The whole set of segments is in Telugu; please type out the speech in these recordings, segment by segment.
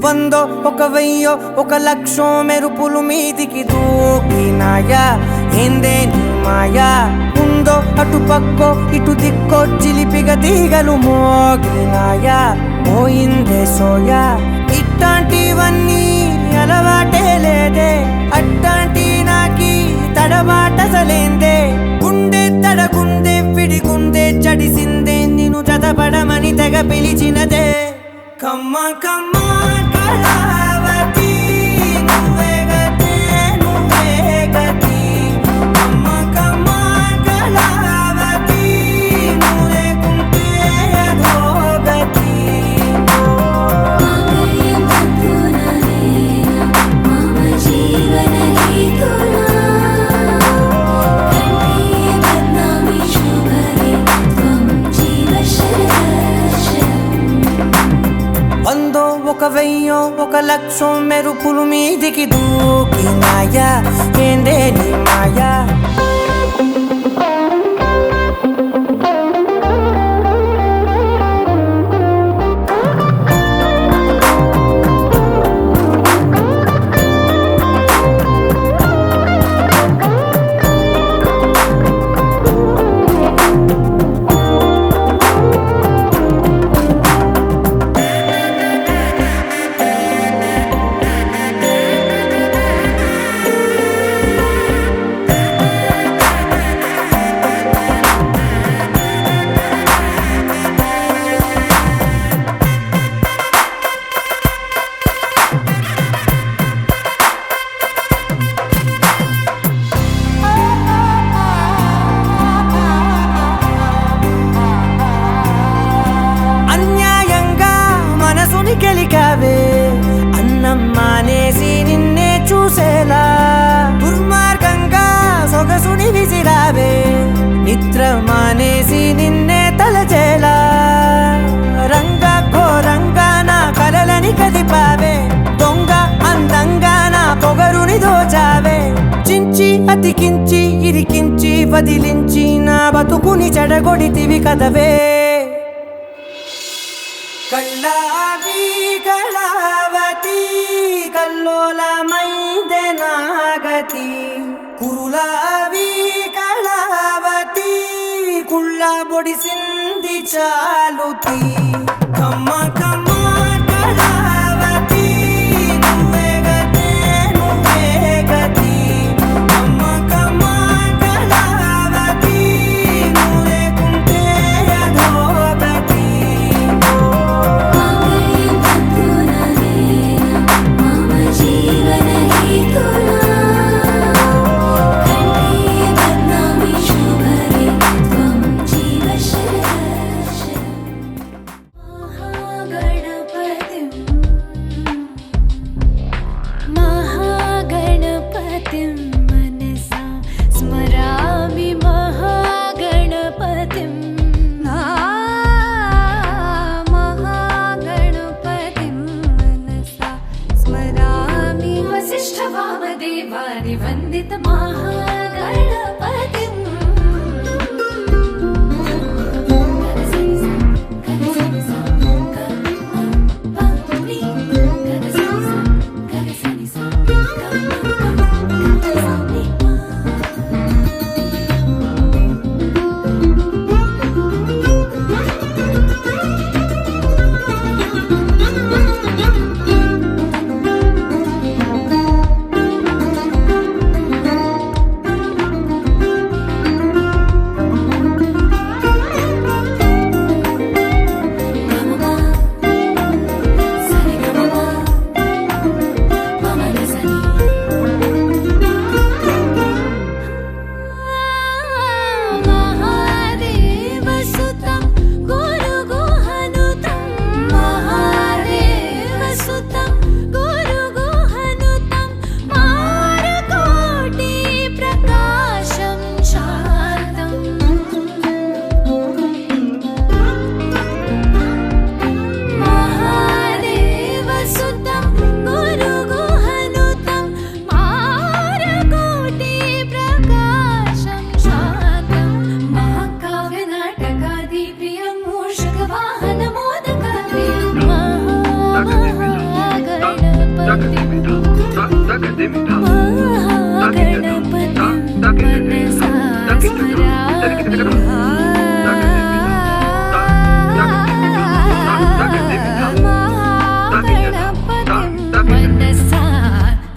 వందో ఒక వెయ్యో ఒక లక్షో మెరుపులు మీదికి దూకినాయా ఏందే నీ మాయా ఉందో అటు పక్కో ఇటు దిక్కో చిలిపిగ తీగలు మోగినాయా పోయిందే సోయా ఇట్లాంటివన్నీ అలవాటే లేదే అట్లాంటి నాకి తడబాటసలేందే గుండె తడగుందే విడిగుందే చడిసిందే నిన్ను చదపడమని తెగ పిలిచినదే కమ్మ కమ్మ కళావతి నువ్వే గతే నువ్వే గతి కమ్మ కమ్మ కళావతి నువ్వు లేకుంటే అధోగతి వందో ఒక వెయ్యో ఒక లక్షో మెరుపులు మీదికి దూకినాయా ఏందే నీ మాయా గెలికావే అన్నం మానేసి నిన్నే చూసేలా దుర్మార్గంగా సొగసుని విసిరావే నిద్ర మానేసి నిన్నే తలచేలా రంగా ఘోరంగా నా కలలని కదిపావే దొంగ అందంగా నా పొగరుని దోచావే చించి అతికించి ఇరికించి వదిలించి నా బతుకుని చెడగొడితివి కదవే కళ్ళావి కళావతి కల్లోలమైందే నాగతి కురులావి కళావతి కుళ్ళ బొడిసింది చాలుతి కమ్మ కమ్మ కళావతి నువ్వే గతే నువ్వే గతి కమ్మ కమ్మ కళావతి నువ్వు లేకుంటే అధోగతి देवानि वन्दित महागणपतिम्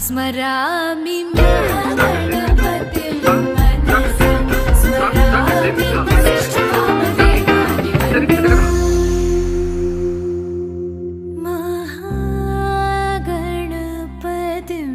స్మరామి గణపతిం మనసా స్మరామి మహాగణపతిం.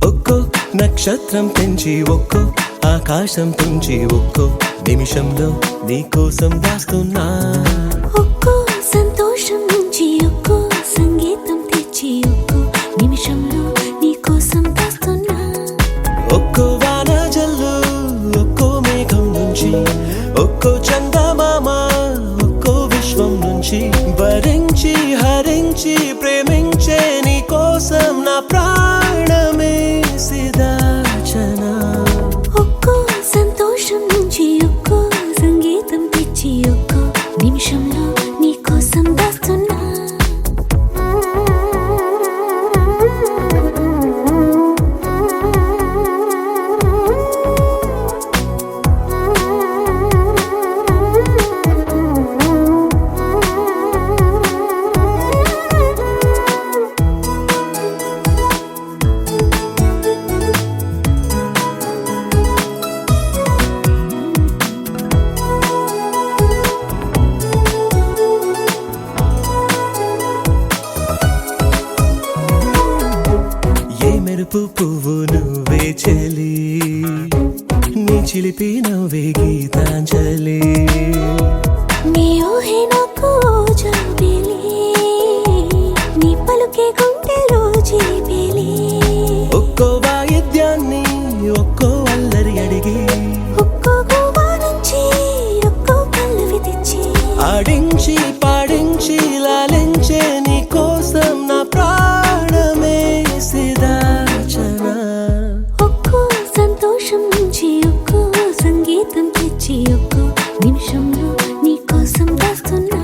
ఒక్కో నక్షత్రం పెంచి ఒక్కో ఆకాశం తుంచి ఒక్కో నిమిషంలో నీకోసం దాస్తున్నా. ఒక్కో సంతోషం నుంచి ఒక్కో సంగీతం తెచ్చి ఒక్కో నిమిషంలో నీకోసం దాస్తున్నా. ఒక్కో వాన జల్లు ఒక్కో మేఘం నుంచి ఒక్కో చందమామ ఒక్కో విశ్వం నుంచి భరించి హరించి ప్రేమించే నీకోసం నా ప్రాణమే సిదాచనా. ఒక్కో సంతోషం నుంచి ఒక్కో సంగీతం తెచ్చి ఒక్కో నిమిషంలో నీకోసం దాస్తున్నా. ఏ మెరుపు పువ్వు నువ్వే చెలి నీ చిలిపి నవ్వే గీతాంజలి. నీ ఊహే నాకు జాబిలి నీ పలుకే గుండెలో జీబిలి. ఒక్కో వాయిద్యాన్ని ఒక్కో అల్లరి అడిగి ఒక్కో గోవా నుంచి ఒక్కో పల్లవి తెచ్చి ఆడించి పాడించి లాలించే నీకోసం నా ప్రాణమే సిదాచనా. ఒక్కో సంతోషం నుంచి ఒక్కో సంగీతం తెచ్చి ఒక్కో నిమిషంలో నీకోసం దాస్తున్నా.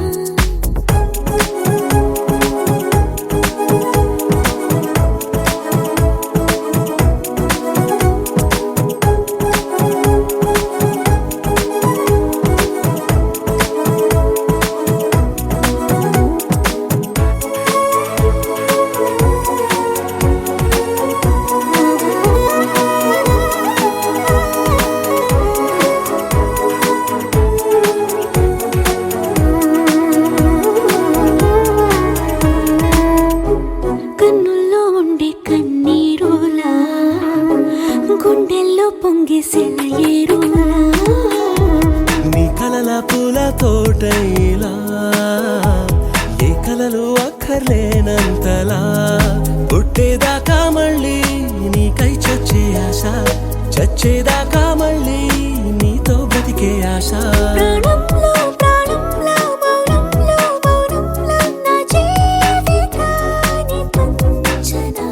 కన్నుల్లో ఉండే కన్నీరులా గుండెల్లో పొంగేసిన ఏరులా. నీ కలల పూల తోటైలా ఏ కలలు అక్కర్లేనంతలా పుట్టేదాకా మళ్ళీ నీకై చచ్చే ఆశ చచ్చేదాకా మళ్ళీ నీతో బ్రతికే ఆశ. ప్రాణంలో ప్రాణంలో మౌనంలో మౌనంలో నా జీవితాన్ని పంచనా.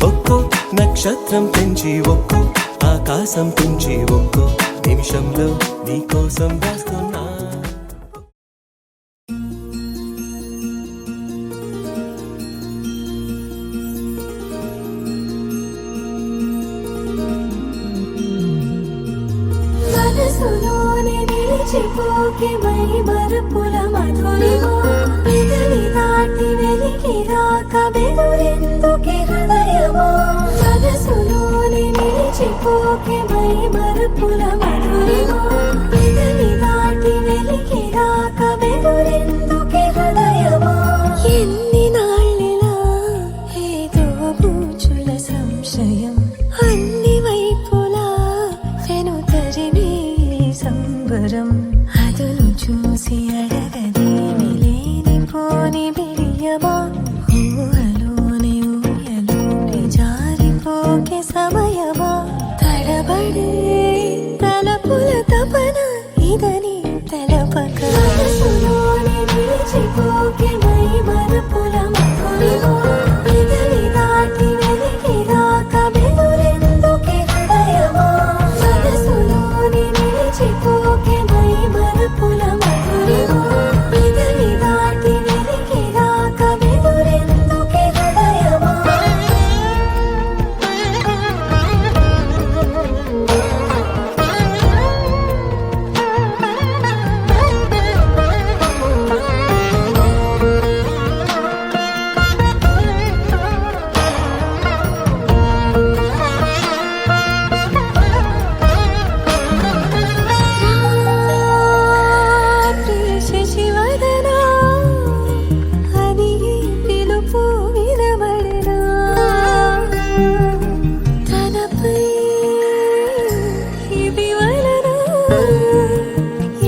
ఒక్కో నక్షత్రం పెంచి ఒక్కో ఆకాశం తుంచి ఒక్కో నిమిషంలో నీకోసం దాస్తున్నా. మనసులోనే నిలిచిపోకే మై మరుపుల మధురిమా. పెదవి దాటి వెలికి రాక బెదురెందుకే హృదయమా. మనసులోనే నిలిచిపోకే మై మరుపుల మధురిమా. పెదవి దాటి వెలికి రాక బెదురెందుకే హృదయమా. ఎన్ని నాళ్ళిలా ఏదో బూచుల సంశయం అన్ని వైపులా వెనుతరిని సంబరం. అదులు చూసి అడగదేమి లేనిపోని బిడియమా. ఊహలోని ఊయలోని జారిపోకే సమయమా. తడబడే తలపుల తపన ఇదని తెలపక మనసు మరుపుల మధురిమో పెదవి దాటి వెలికి రాక వెలురెందుకే హృదయమా శశివదనా అని పిలుపు వినబడనా తనపై ఇది వలన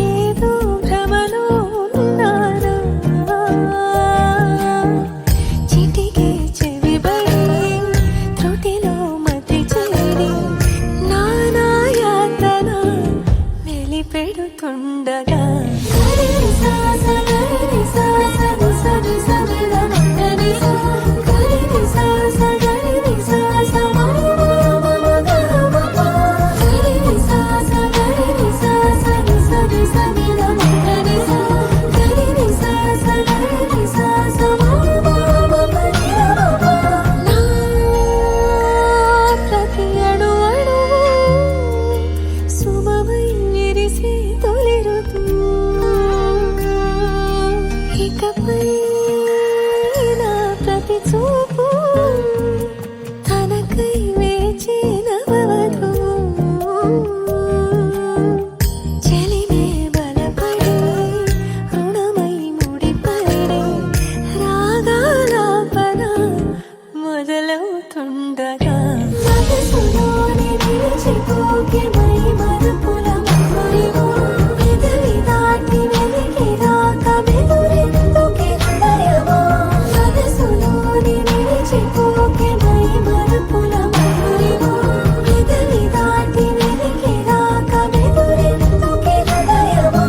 ఏదో భ్రమలో ఉన్నానా చిటికే చెవిబడి త్రుటిలో మతి చేరి నానాయాతన వెలిపెడుతుండగా ప్రతి అణు అణువు సుమమై విరిసే తొలి ఋతువు ఇకపై నా ప్రతి చూపు తనకై వేచి నవవధువు చెలిమే బలపడి రుణమై ముడిపడి రాగాలాపన మొదలవుతుండగా మనసులోని నిలిచిపోకే మై మరుపుల మధురిమో పెదవి దాటి వెలికి రాక వెలురెందుకే హృదయమా మనసులోని నిలిచిపోకే మై మరుపుల మధురిమో పెదవి దాటి వెలికి రాక వెలురెందుకే హృదయమా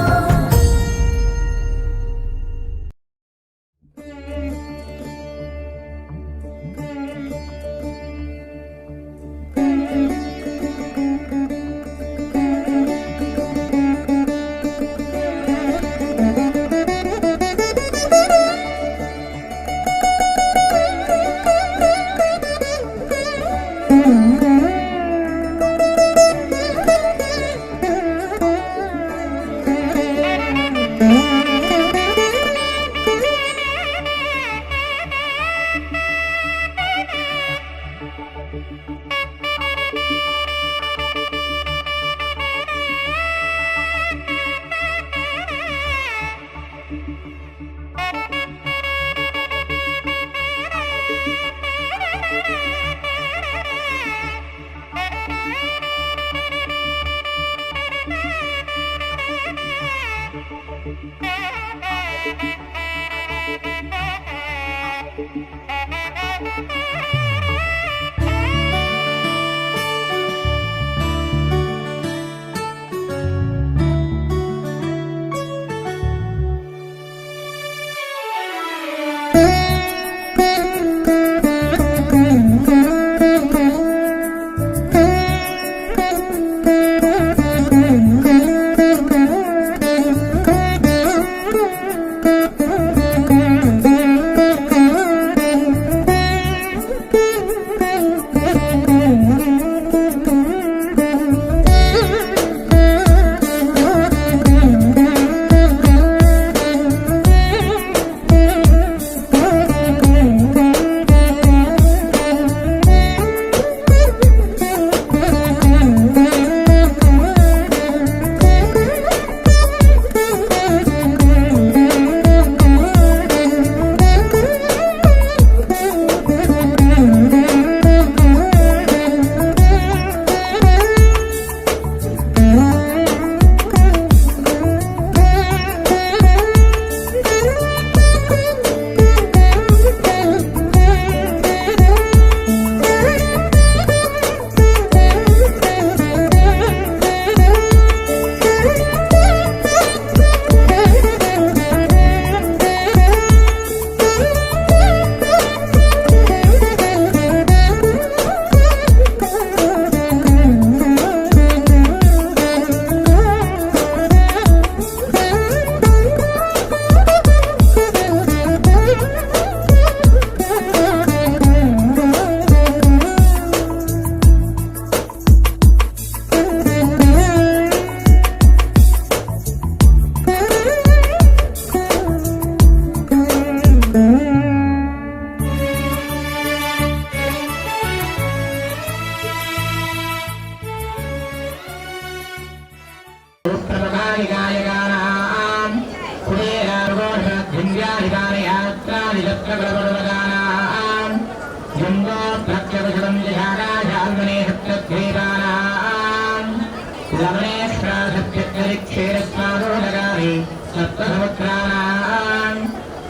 Thank you.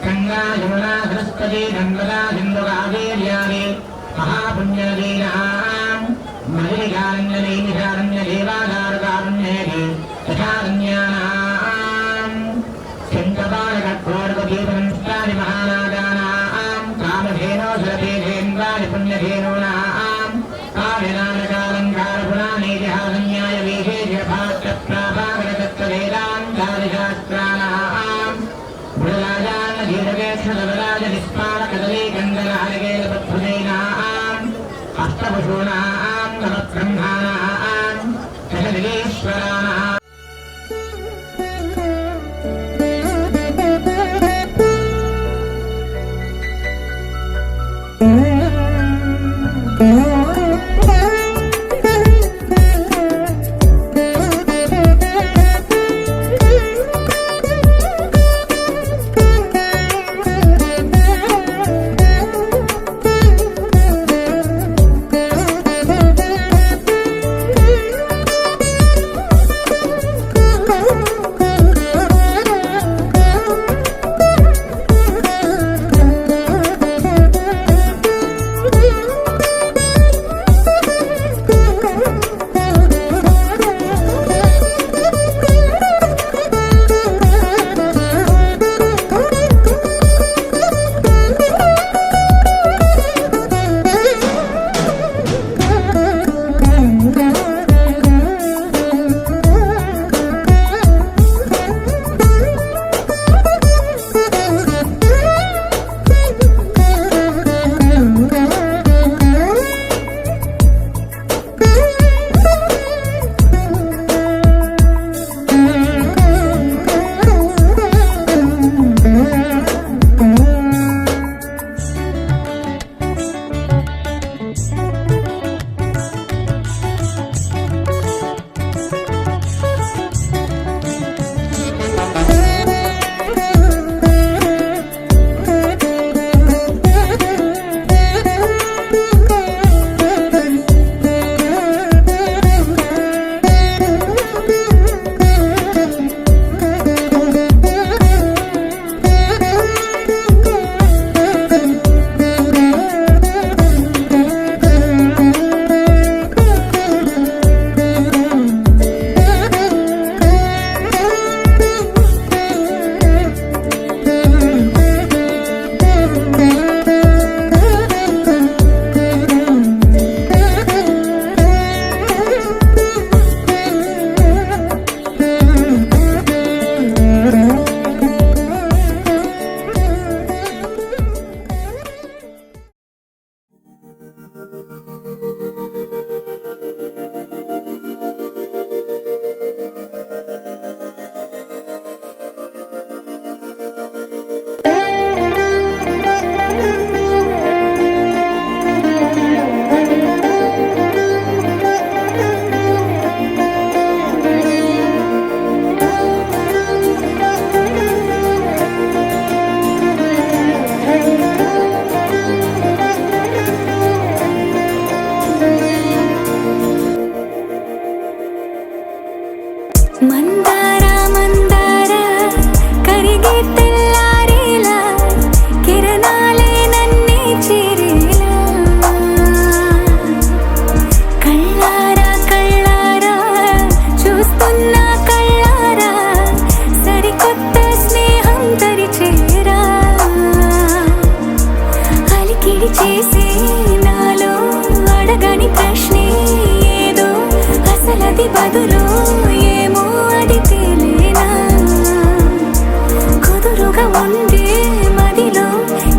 गंगा यमुना सरस्वती नर्मदा सिंधु कावेरी महापुण्यनदीनां मलिकारण्यने निशारण्यदेवाधारकारुण्येति तथारण्यानां शङ्खपाणकट्कोर्वदीपनंस्तानि महानागानां कामधेनो सरतेन्द्राणि पुण्यधेनूनां काव्यनामकालङ्कारपुराणेतिहासन्यायवेशेषभाक्षप्राभागरतत्त्ववेदान्तादिशास्त्राणां बुधराजान्नधीरवेक्षलवराजनिष्पालकदलीकन्दरहरिकेलपत्फुलीनां हस्तपशूनां नवब्रह्माणां दशदिगेश्वराणां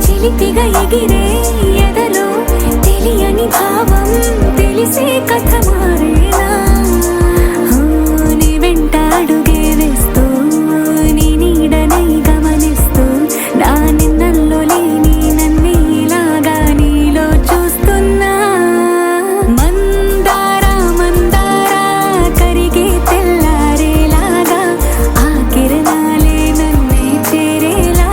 చిలిపిగా ఎగిరే ఎదలో తెలియని భావం తెలిసే కథ మారేనా నీ వెంట అడుగే వేస్తూ నీ నీడనై గమనిస్తూ నా నిన్నల్లో లేని నన్నే ఇలాగా నీలో చూస్తున్నా మందారా మందారా కరిగే తెల్లారేలాగా ఆ కిరణాలే నన్నే చేరేలా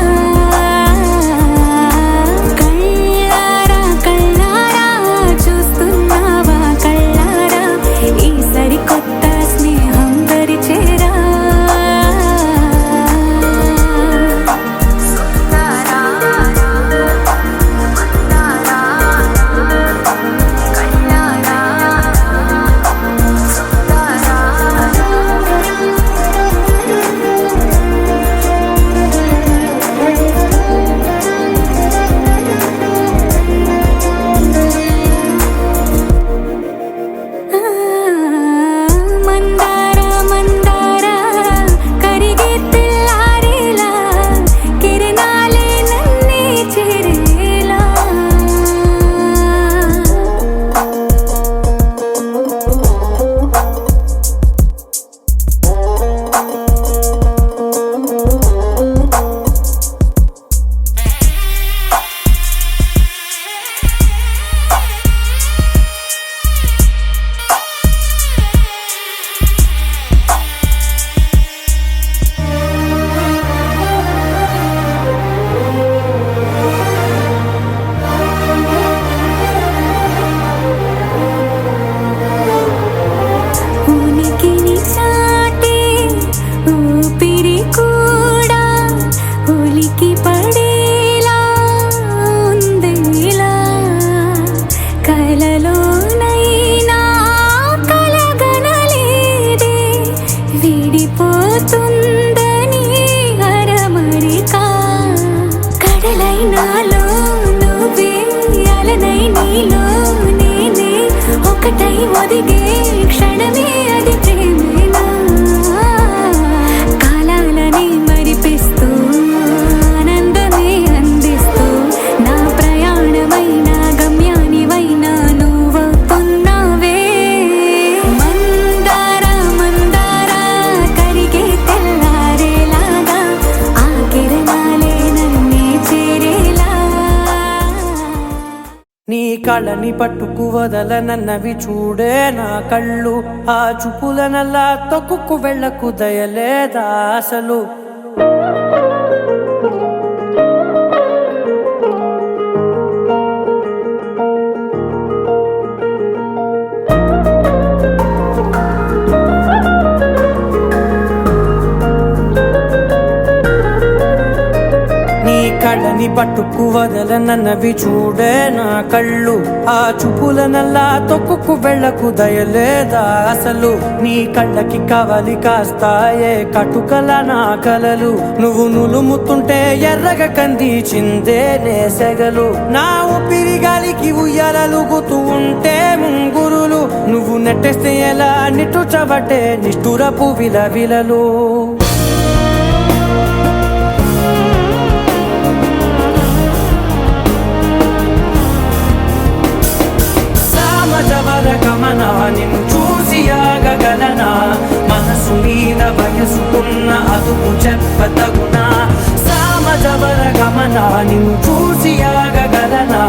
కళని పట్టుకు వదలనన్నవి చూడే నా కళ్ళు ఆ చూపులనల్లా తొక్కుకు వెళ్ళకు దయలేదా అసలు కళ్ళని పట్టుకు వదలనన్నవి చూడే నా కళ్ళు ఆ చూపులనల్లా తొక్కుకు వెళ్ళకు దయలేదా అసలు నీ కళ్ళకి కవలి కాస్తాయే కటుకల నా కలలు నువ్వు నులుముతుంటే ఎర్రగ కంది చిందే నేసెగలు నా ఊపిరి గాలికి ఉయ్యాలలుగుతూ ఉంటే ముంగురులు నువ్వు నెట్టేస్తే ఎలా నిట్టుచబట్టే నిష్ఠురపు విలవిలలు గమనా నిన్ను చూసి ఆగగలనా మనసు మీద వయసుకున్న అదుపు చెప్పతగునా సామజవర గమనా నిన్ను చూసి ఆగగలనా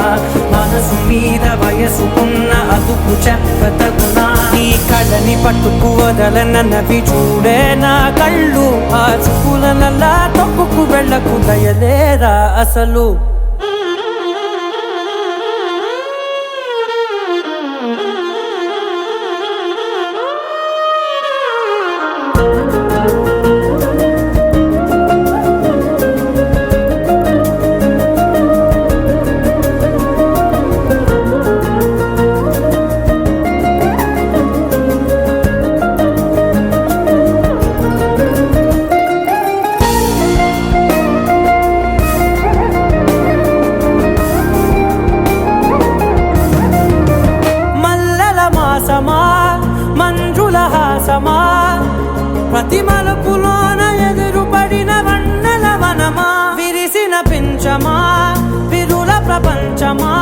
మనసు మీద వయసుకున్న అదుపు చెప్పతగునా నీ కళ్ళని పట్టుకు వదలనన్నవి చూడే నా కళ్ళు ఆ చూపులనల్లా తొక్కుకు వెళ్ళకు దయలేరా అసలు మంజుల హాసమా ప్రతి మలుపులోన ఎదురుపడిన వన్నెల వనమా విరిసిన పించమా విరుల ప్రపంచమా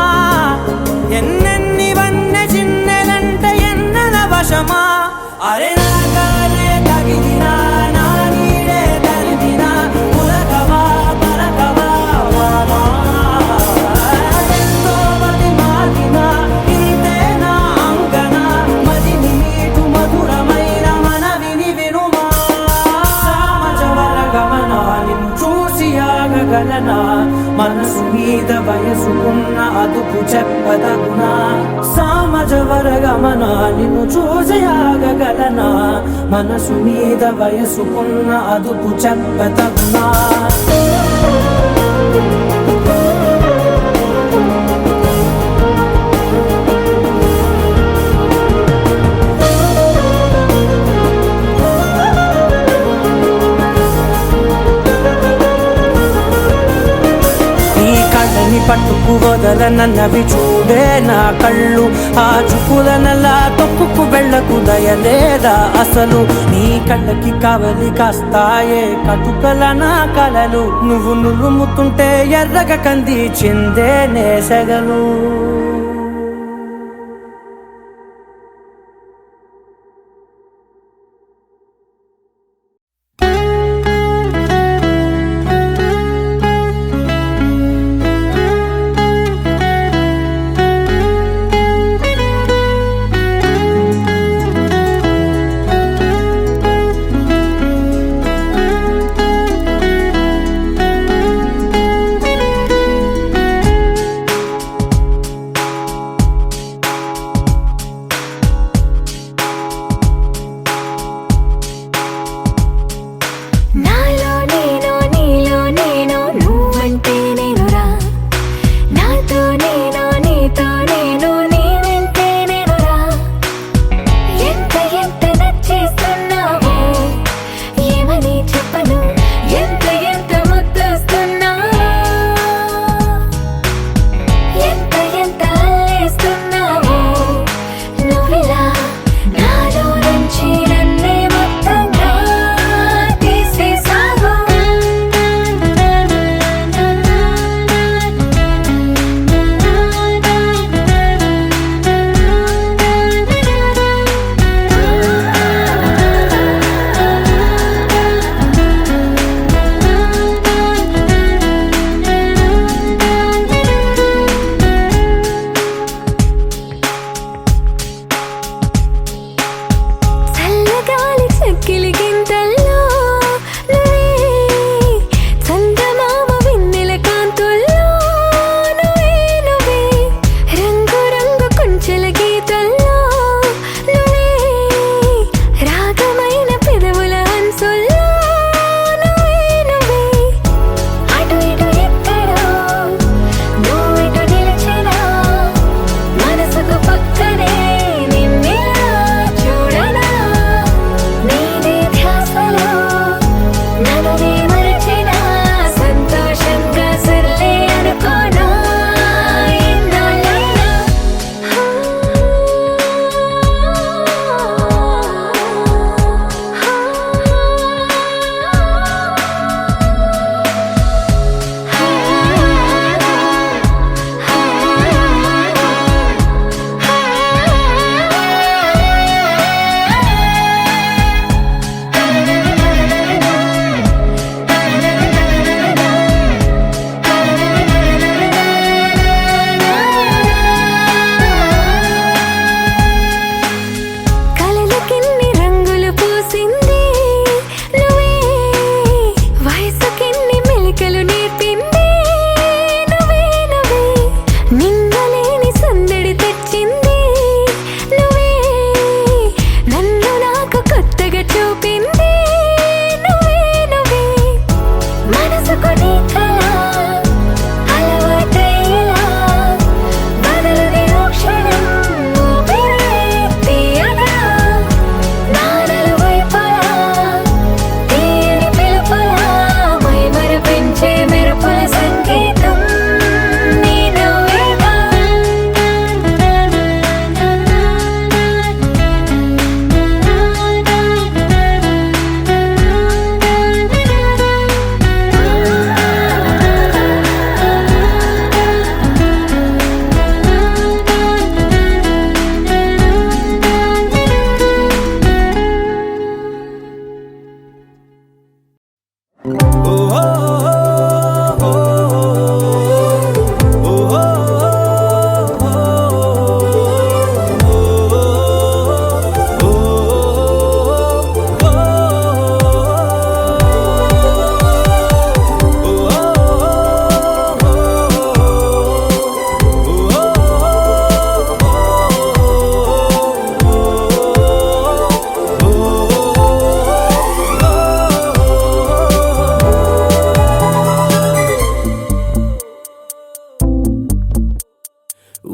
ఎన్నెన్ని వన్నె చిన్నెలంటే ఎన్నెల వశమా అరే నాగానే తగిలినా నా నీడే తరిదినా పులకవా పలకవా వామా ఎంతో మతి మాటినా ఇంతే నా అంగన మదిని మీటు మధురమైన మనవిని వినుమా సామజవర గమనా నిన్ను చూసి ఆగగలనా మనసు మీద వయసుకున్న అదుపు చెప్పదగునా సామజవర గమనా నిన్ను చూసి ఆగగలనా మనసు మీద వయసుకున్న అదుపు చెప్పదగునా పట్టుకు వదలనన్నవి చూడే నా కళ్ళు ఆ చూపులనల్లా తొక్కుకు వెళ్ళకు దయలేదా అసలు నీ కళ్ళకి కవలి కాస్తాయే కటుకల నా కలలు నువ్వు నులుముతుంటే ఎర్రగ కంది చిందే నేసెగలు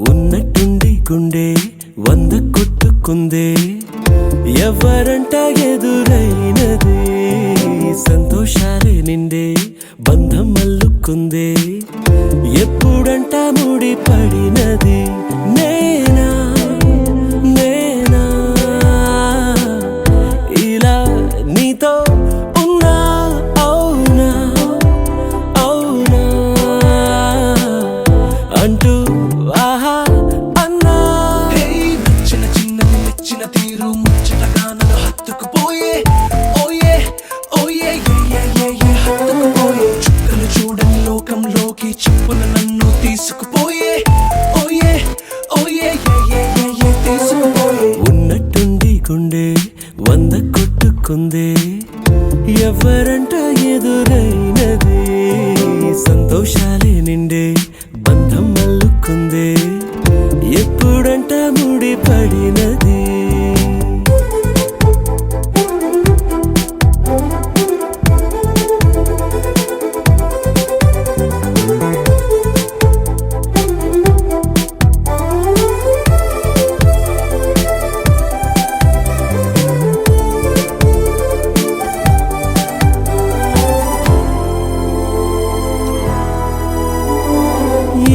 ఉన్నట్టుండి గుండె 100 కొట్టుకుందే ఎవరంట ఎదురైనది సంతోషాలే నిండే బంధం అల్లుకుందే ఎప్పుడంట ముడి పడినది నేనా నేనా ఇలా నీతో ఉన్నా అవునా అవునా అంటూ ఆహా అన్నా నచ్చిన చిన్నది మెచ్చిన తీరు ముచ్చటగా నన్ను హత్తుకుపోయే ఓయే ఓయే హత్తుకుపోయే చుక్కలు చూడని లోకంలోకి చెప్పున నన్ను తీసుకుపోయే ఓయే ఓయే తీసుకుపోయే ఉన్నట్టుండి గుండె 100 కొట్టుకుందే ఎవరంట ఎదురైనది సంతోషాలే నిండే బంధం అల్లుకుందే ఎప్పుడంట ముడి పడినది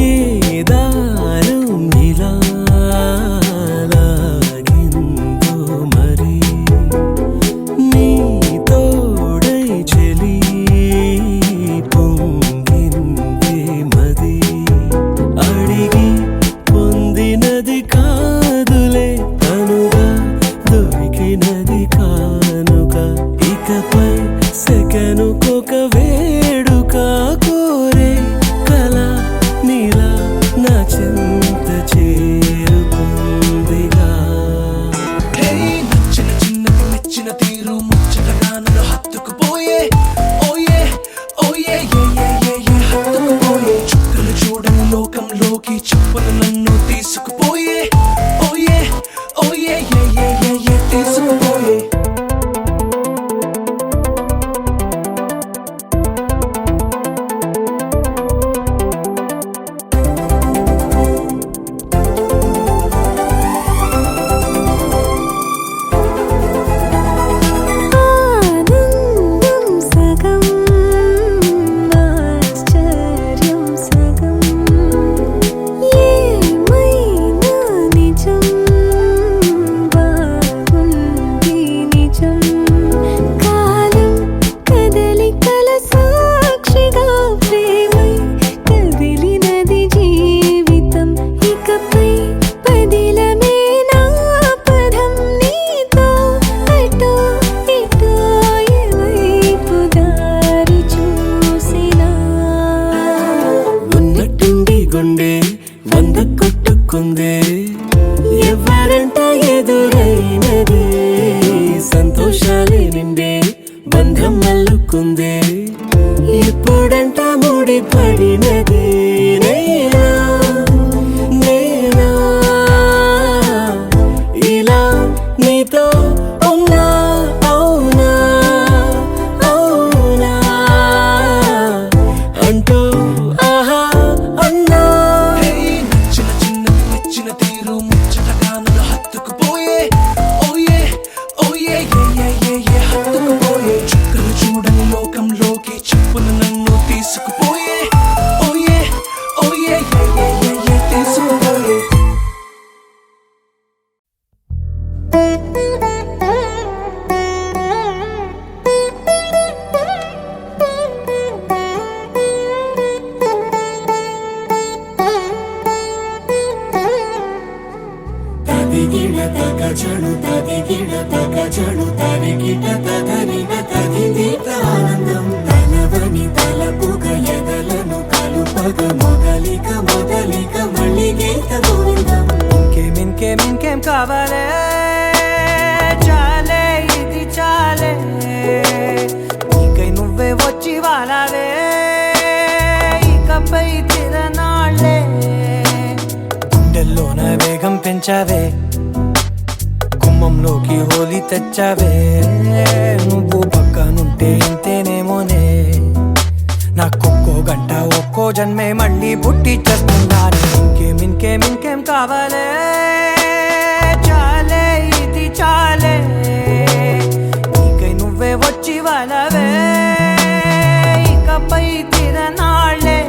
ఏ దారం ఇలా లాగిందో మరి నీ తోడై చెలి పొంగిందే మది అడిగి పొందినది కాదులే తనుగా దొరికినది కానుక ఇకపై సెకనుకొక వేడుక కోరే కల నీలా నా చెంత చేరుకుందిగా నచ్చిన చిన్నది మెచ్చిన తీరు ముచ్చటగా నన్ను హత్తుకుపోయే ఓయే ఓయే హత్తుకుపోయే చుక్కలు చూడని లోకంలోకి చెప్పున నన్ను తీసుకుపోయే ఓయే ఓయే తీసుకుపోయే ఆనందం సగం ఆశ్చర్యం సగం ఏమైనా నిజం బాగుంది నిజం కాలం కదలికల సాక్షిగా ప్రేమై కదిలినది జీవితం ఇకపై పదిలమే నా పదం నీతో అటో ఇటో ఎవైపు దారి చూసినా ఉన్నట్టుండి గుండె 100 కొట్టుకుందే ఎవరంట ఎదురైనది సంతోషాలే నిండే బంధం అల్లుకుందే ఎప్పుడంట ముడి పడినది నేనా నేనా ఇలా నీతో ఉన్నా అవునా అవునా అంటూ ఆహా అన్నా నచ్చిన చిన్నది మెచ్చిన తీరు ముచ్చటగా నన్ను హత్తుకుపోయే ఓయే ఓయే హత్తుకుపోయే చుక్కలు చూడని లోకంలోకి చెప్పున నన్ను తీసుకుపోయే ఓయే పగ మొదలిక మొదలిక మళ్ళీ గీత గోవిందం. ఇంకేం కావాలే చాలే ఇది చాలే నీకై నువ్వే వచ్చి వాలావే ఇకపై తిరనాళ్ళే గుండెల్లోన వేగం పెంచావే గుమ్మంలోకి హోలీ తెచ్చావే నువ్వు పక్కనుంటే ఇంతేనేమోనే నాకొక్కో గంట ఒక్కో జన్మే మళ్ళీ పుట్టి చేస్తున్నాను ఇంకేం కావాలే చాలే ఇది చాలే నీకై నువ్వే వచ్చి వాళ్ళవే ఇకపై తిరనాళ్ళే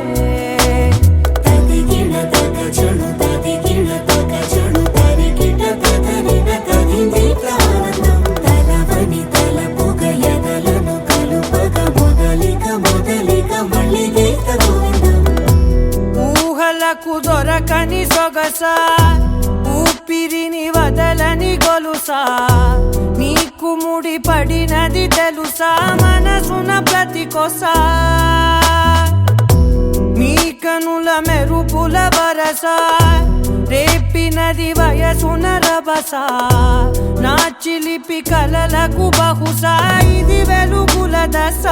తదిగిన తగ జడు తదిగిన తగ జడు తరిగిన తదరిన తదింది ఆనందం. తలవని తలపుగ ఎదలను కలుపగ మొదలిక మొదలిక మళ్ళీ గీత గోవిందం. ఊహలకు దొరకని సొగసా ఊపిరిని వదలని గొలుసా నీకు ముడి పడినది తెలుసా మనసున ప్రతి కొసా నీ కనుల మెరుపుల వరస రేపినది వయసున రభస నా చిలిపి కలలకు బహుశా ఇది వెలుగుల దశ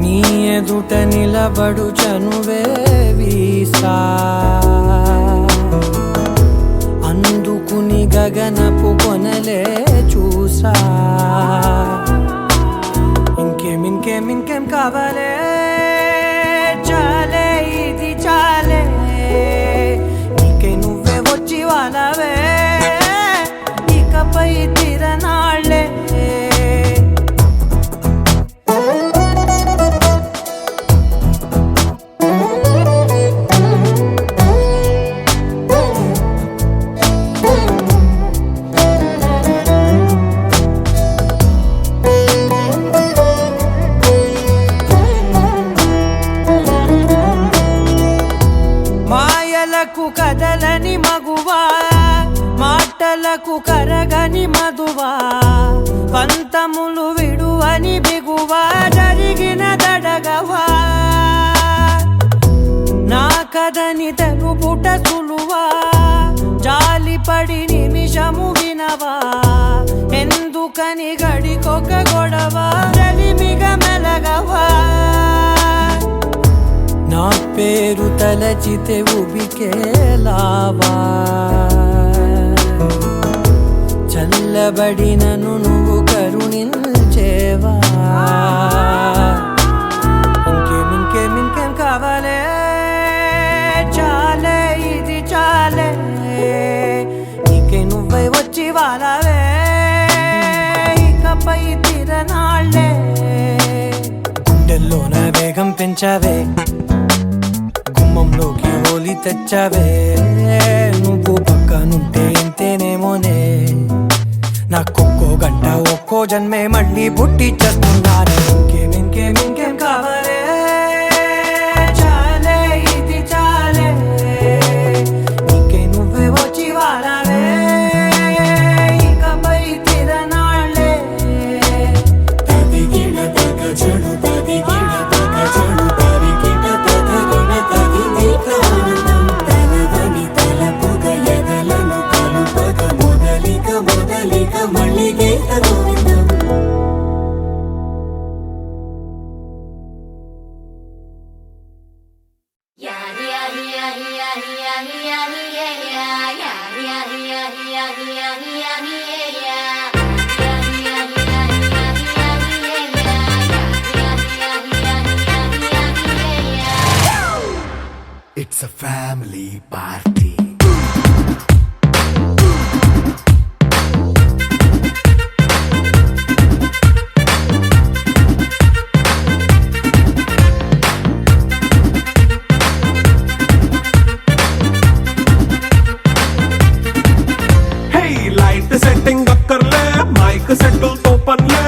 నీ ఎదుట నిలబడు చనువే వీసా అందుకుని గగనపు కొనలే చూసా ఇంకేం కావాలే చాలే ఇది చాలే నీకై నువ్వే వచ్చి వాళ్ళవే ఇకపై తిరనాళ్ళే మాయలకు కదలని మగువా మాటలకు కరగని మధువా పంతములు విడువని బిగువా జరిగిన దడగవా నా కథని తెలుపుట సులువా జాలిపడి నిమిషము వినవా ఎందుకని గడికొక గొడవ రలిమిగ మెలగవా నా పేరు తలచితే ఉబికేలావా చల్లబడినను నువ్వు కరుణించేవా ఇంకేం కావాలే చాలే ఇది చాలే నీకై నువ్వై వచ్చి వాళ్ళవే ఇకపై తిరనాళ్ళే గుండెల్లోన వేగం పెంచావే గుమ్మంలోకి హోలీ తెచ్చావే నువ్వు పక్కనుంటే ఇంతేనేమోనే నాకొక్కో గంట ఒక్కో జన్మే మళ్ళీ పుట్టి చేస్తున్నాను ఇంకేం కావాలే చాలే ఇది చాలే నీకై నువ్వే వచ్చి వాళ్ళవే ఇకపై తిరనాళ్ళే తదిగిన తగ జడు తదిగిన తగ జడు తరిగిన తదరిన తదింది ఆనందం. తలవని తలపుగ ఎదలను కలుపగ మొదలిక మొదలిక మళ్ళీ Geetha Govindam. It's a family party. Hey, light setting అక్కర్లే మైక్ సెట్టుల్ తో పనిలే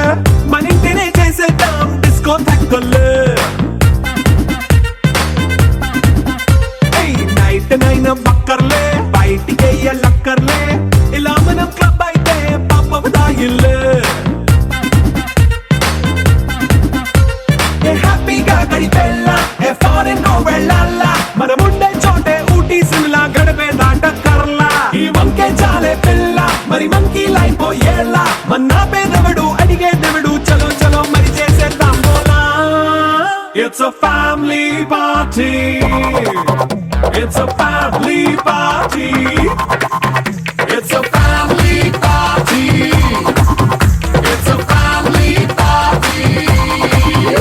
మన ఇంటినే చేసేద్దాం డిస్కో థక్కర్లే నైట్ నైన్ బక్కర్లే బయటికి లక్కర్లే ఇలా మనం క్లబ్ అయితే పాప దాయిల్లే హ్యాపీగా గడిపెళ్ళ It's a family party. It's a family party. It's a family party. It's a family party.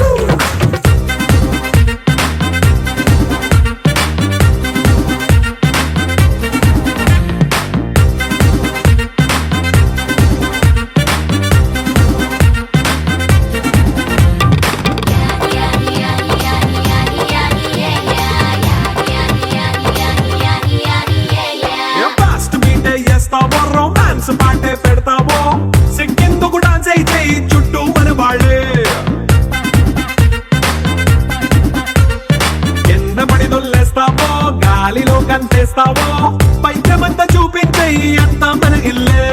Fast meet చేస్తావో రొమాన్స్ పాటే పెడతావో సిగ్గెందుకు డాన్స్ అయితే చుట్టూ మన వాళ్ళే కింద పడి దొల్లేస్తావో గాలిలో కంటేస్తావో పైకమంతా చూపించే అంతా మన ఇల్లే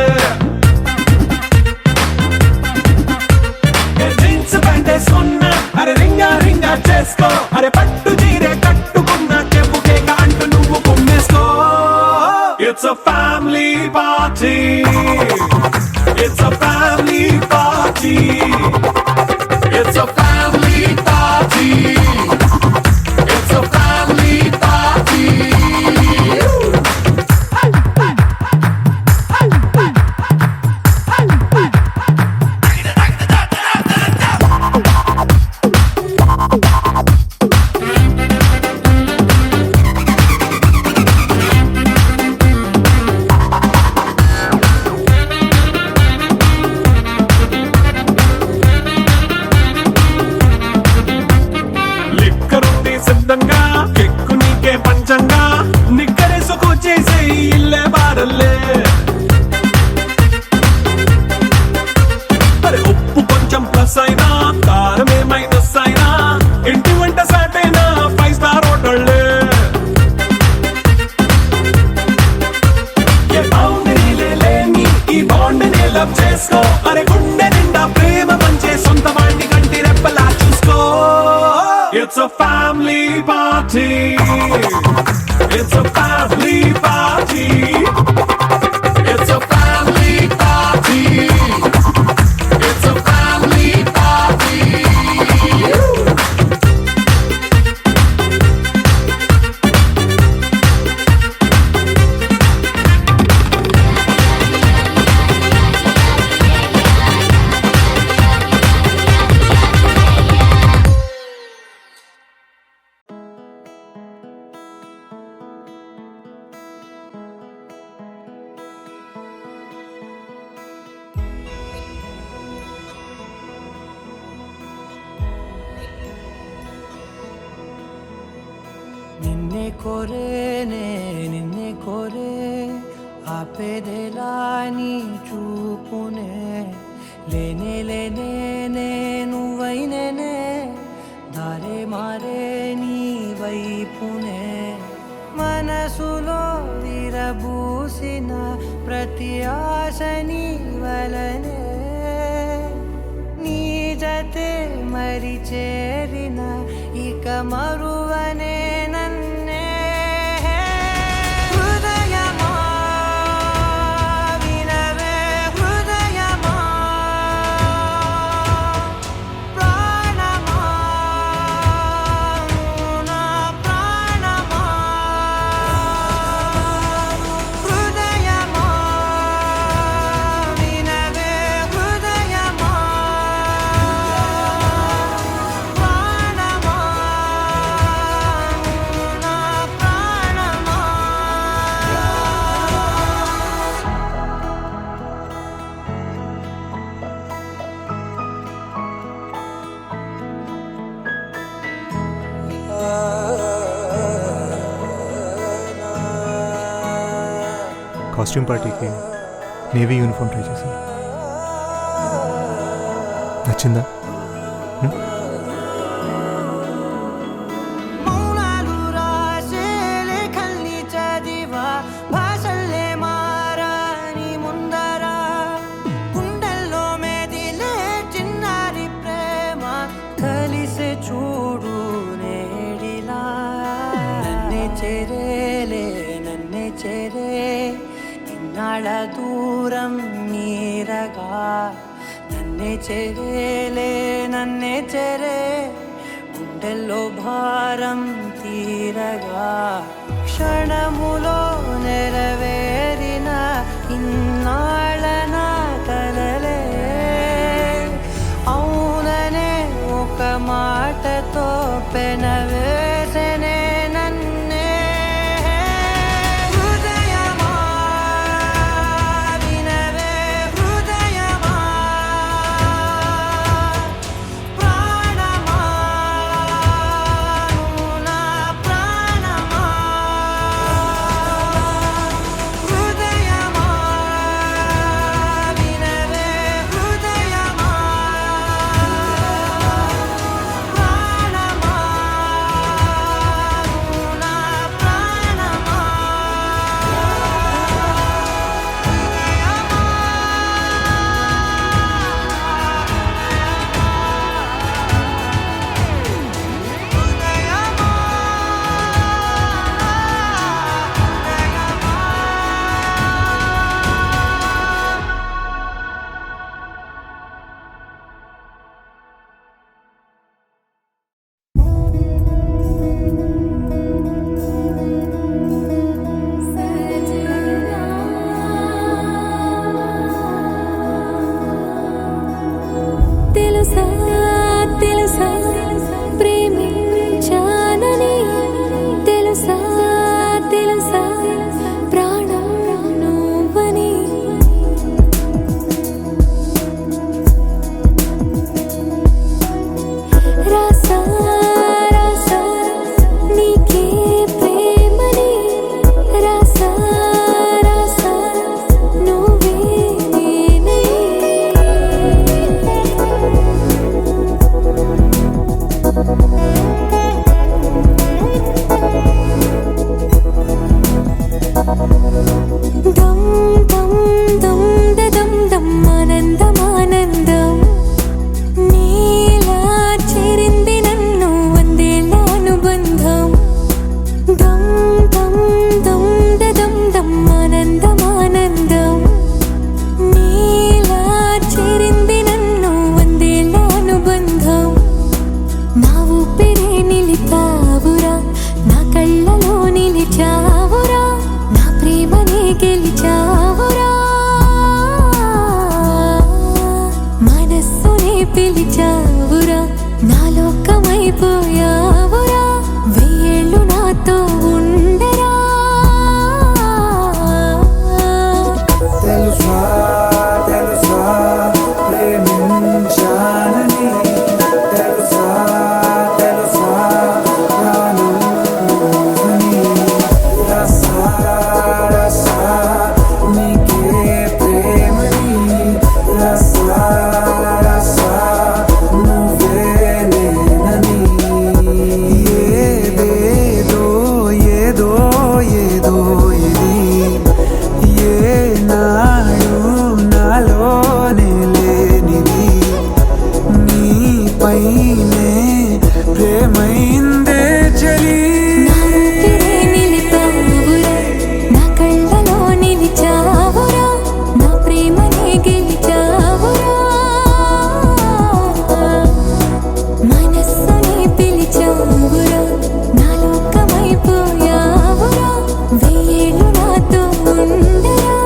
జీన్స్ ప్యాంట్ వేసుకున్నా అరే రింగా రింగా చేసుకో అరే పట్టు చీరే కట్టుకున్నా చెప్పు కేక అంటూ నువ్వు కుమ్మేసుకో. It's a family party. It's a family party. It's a family party. It's a family party. లిక్కరుంది సిద్ధంగా కెక్కు నీకే పంచంగా నిక్కరేసుకొచ్చేసే ఇల్లే బారల్లే అరే ఉప్పు కొంచెం ప్లస్ అయినా కారమే మైనస్ అయినా ఇంటి వంట సాటైనా 5 స్టార్ హోటళ్ళే ఏ బౌండరీలే లేని ఈ బాండ్ని లవ్ చేసుకో అరే గుండె నిండా ప్రేమ పంచే సొంత వాణ్ణి కంటి రెప్పలా చూసుకో. It's a family party. It's a family party. It's a family party. It's a family party. నిన్నే కోరేనే నిన్నే కోరే ఆపేదేలా నీ చూపునే లేనే లేనే నువ్వైనేనే దారే మారే నీ వైపునే మనసులో విరబూసిన ప్రతి ఆశ నీ వలనే నీ జతే మరి చేరిన ఇక మరువనే నన్నే హృదయమా వినవే హృదయమా ప్రాణమా నా ప్రాణమా హృదయమా వినవే హృదయమా ప్రాణమా నా ప్రాణమా. కాస్ట్యూమ్ పార్టీకి నేవీ యూనిఫామ్ ట్రై చేశాను. నచ్చిందా? మౌనాలు రాసే లేఖల్ని చదివా భాషల్లే మారాని ముందర గుండెల్లో మెదిలే చిన్నారి ప్రేమ కలిసే చూడు నేడిలా నన్నే చేరేలే నన్నే చేరే ఇన్నాళ్ళ దూరం మీరగా నన్నే చేరేలే నన్నే చేరే గుండెల్లో భారం తీరగా క్షణములో నెరవేరిన ఇన్నాళ్ళ నా కలలే అవుననే ఒక మాటతో పెనవేసనే నన్నే హృదయమా వినవే హృదయమా ప్రాణమా నువ్వు నా ప్రాణమా హృదయమా వినవే హృదయమా ప్రాణమా నువ్వు నా ప్రాణమా తెలుసా తెలుసా ప్రేమించానని తెలుసా తెలుసా ప్రాణం నువ్వని రాసా రాసా నీకే ప్రేమని రాసా రాసా నువ్వే నేనై దం దం దం దం దం ఆనందం ఆనందం నీలా చేరింది నన్ను వందేళ్ళ అనుబంధం దం దం దం దం దం ఆనందం ఆనందం నీలా చేరింది నన్ను వందేళ్ళ అనుబంధం నా ఊపిరే నిలిపావురా నా కళ్ళలో నిలిచావురా నా ప్రేమనే గెలిచావురా మనస్సునే పిలిచావురా నా లోకమైపోయావురా వెయ్యేళ్ళు నాతో ఉండరా తెలుసా తెలుసా ప్రేమించానని తెలుసా తెలుసా ప్రాణం నువ్వని రసా రసా నీకే ప్రేమని రసా రసా నువ్వే నేనని ఏదేదో ఏదో ఏదో ఇది ఏనాడు నాలోనే లేనిది నీపైనే ప్రేమైందే చలి నా ఊపిరే నిలిపావురా నా కళ్ళలో నిలిచావురా నా ప్రేమనే గెలిచావురా మనస్సునే పిలిచావురా నా లోకమైపోయావురా వెయ్యేళ్ళు నాతో ఉండరా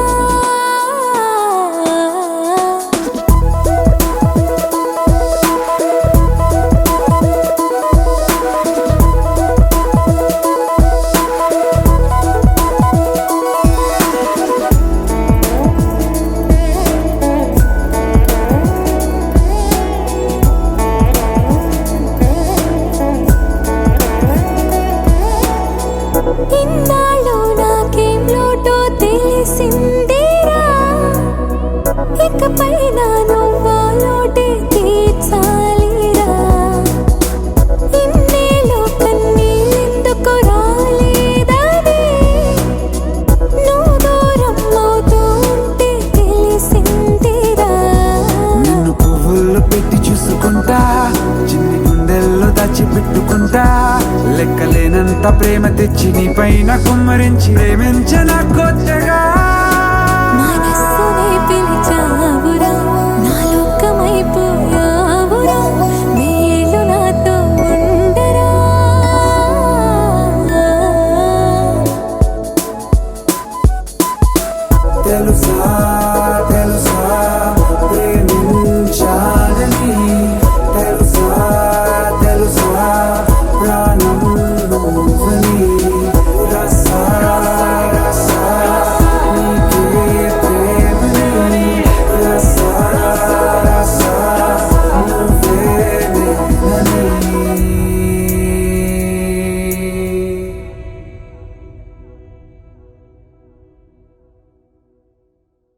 ఇన్నాళ్ళు నాకేం లోటో తెలిసిందిరా ఇకపై నా నువ్వా లోటే తీర్చాలిరా ఇన్నేళ్ళు కన్నీళ్ళెందుకు రాలేదని నువ్వు దూరం అవుతూ ఉంటే తెలిసిందిరా నిన్ను పువ్వుల్లో పెట్టి చూసుకుంటా చిన్ని గుండెల్లో దాచిపెట్టుకుంటా లెక్కలేనంత ప్రేమ తెచ్చి నీ పైన కుమ్మరించి ప్రేమించన కొత్తగా